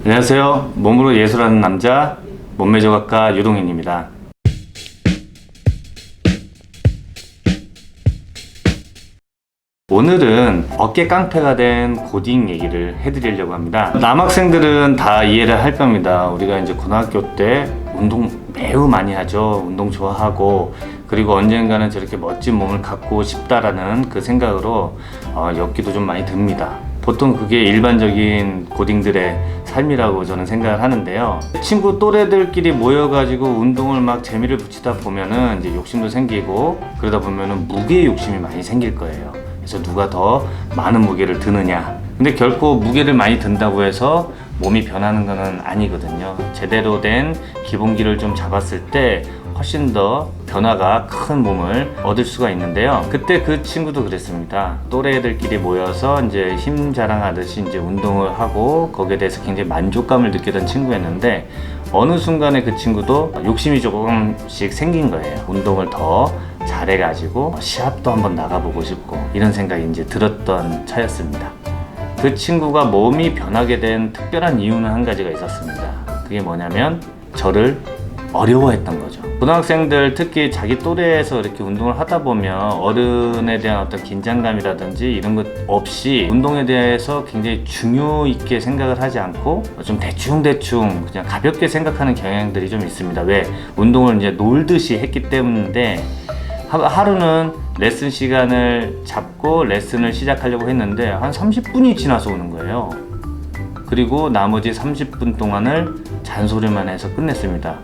안녕하세요. 몸으로 예술하는 남자 몸매조각가 유동인입니다. 오늘은 어깨 깡패가 된 고딩 얘기를 해드리려고 합니다. 남학생들은 다 이해를 할 겁니다. 우리가 이제 고등학교 때 운동 매우 많이 하죠. 운동 좋아하고, 그리고 언젠가는 저렇게 멋진 몸을 갖고 싶다라는 그 생각으로 엽기도 좀 많이 듭니다. 보통 그게 일반적인 고딩들의 삶이라고 저는 생각을 하는데요. 친구 또래들끼리 모여가지고 운동을 막 재미를 붙이다 보면은 이제 욕심도 생기고, 그러다 보면은 무게 욕심이 많이 생길 거예요. 그래서 누가 더 많은 무게를 드느냐. 근데 결코 무게를 많이 든다고 해서 몸이 변하는 것은 아니거든요. 제대로 된 기본기를 좀 잡았을 때 훨씬 더 변화가 큰 몸을 얻을 수가 있는데요. 그때 그 친구도 그랬습니다. 또래들끼리 모여서 이제 힘 자랑하듯이 이제 운동을 하고 거기에 대해서 굉장히 만족감을 느끼던 친구였는데, 어느 순간에 그 친구도 욕심이 조금씩 생긴 거예요. 운동을 더 잘해가지고 시합도 한번 나가보고 싶고, 이런 생각이 이제 들었던 차였습니다. 그 친구가 몸이 변하게 된 특별한 이유는 한 가지가 있었습니다. 그게 뭐냐면 저를 어려워했던 거죠. 고등학생들 특히 자기 또래에서 이렇게 운동을 하다 보면 어른에 대한 어떤 긴장감이라든지 이런 것 없이 운동에 대해서 굉장히 중요 있게 생각을 하지 않고 좀 대충 그냥 가볍게 생각하는 경향들이 좀 있습니다. 왜? 운동을 이제 놀듯이 했기 때문인데, 하루는 레슨 시간을 잡고 레슨을 시작하려고 했는데 한 30분이 지나서 오는 거예요. 그리고 나머지 30분 동안을 잔소리만 해서 끝냈습니다.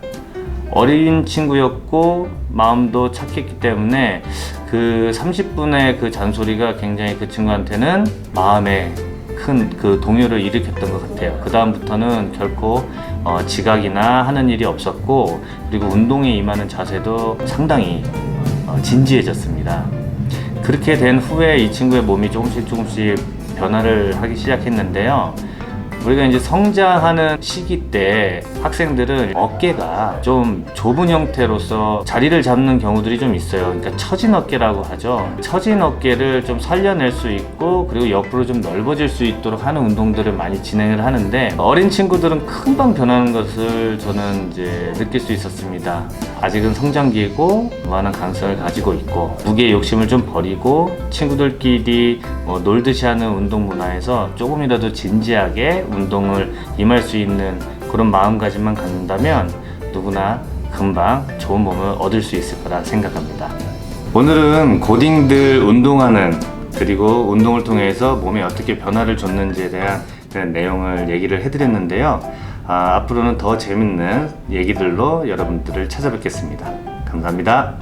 어린 친구였고 마음도 착했기 때문에 그 30분의 그 잔소리가 굉장히 그 친구한테는 마음에 큰 그 동요를 일으켰던 것 같아요. 그 다음부터는 결코 지각이나 하는 일이 없었고, 그리고 운동에 임하는 자세도 상당히 진지해졌습니다. 그렇게 된 후에 이 친구의 몸이 조금씩 변화를 하기 시작했는데요. 우리가 이제 성장하는 시기 때 학생들은 어깨가 좀 좁은 형태로서 자리를 잡는 경우들이 좀 있어요. 그러니까 처진 어깨라고 하죠. 처진 어깨를 좀 살려낼 수 있고, 그리고 옆으로 좀 넓어질 수 있도록 하는 운동들을 많이 진행을 하는데, 어린 친구들은 금방 변하는 것을 저는 이제 느낄 수 있었습니다. 아직은 성장기이고 무한한 가능성을 가지고 있고, 무게 욕심을 좀 버리고 친구들끼리 놀듯이 하는 운동 문화에서 조금이라도 진지하게 운동을 임할 수 있는 그런 마음가짐만 갖는다면 누구나 금방 좋은 몸을 얻을 수 있을 거라 생각합니다. 오늘은 고딩들 운동하는, 그리고 운동을 통해서 몸에 어떻게 변화를 줬는지에 대한 그런 내용을 얘기를 해드렸는데요. 앞으로는 더 재밌는 얘기들로 여러분들을 찾아뵙겠습니다. 감사합니다.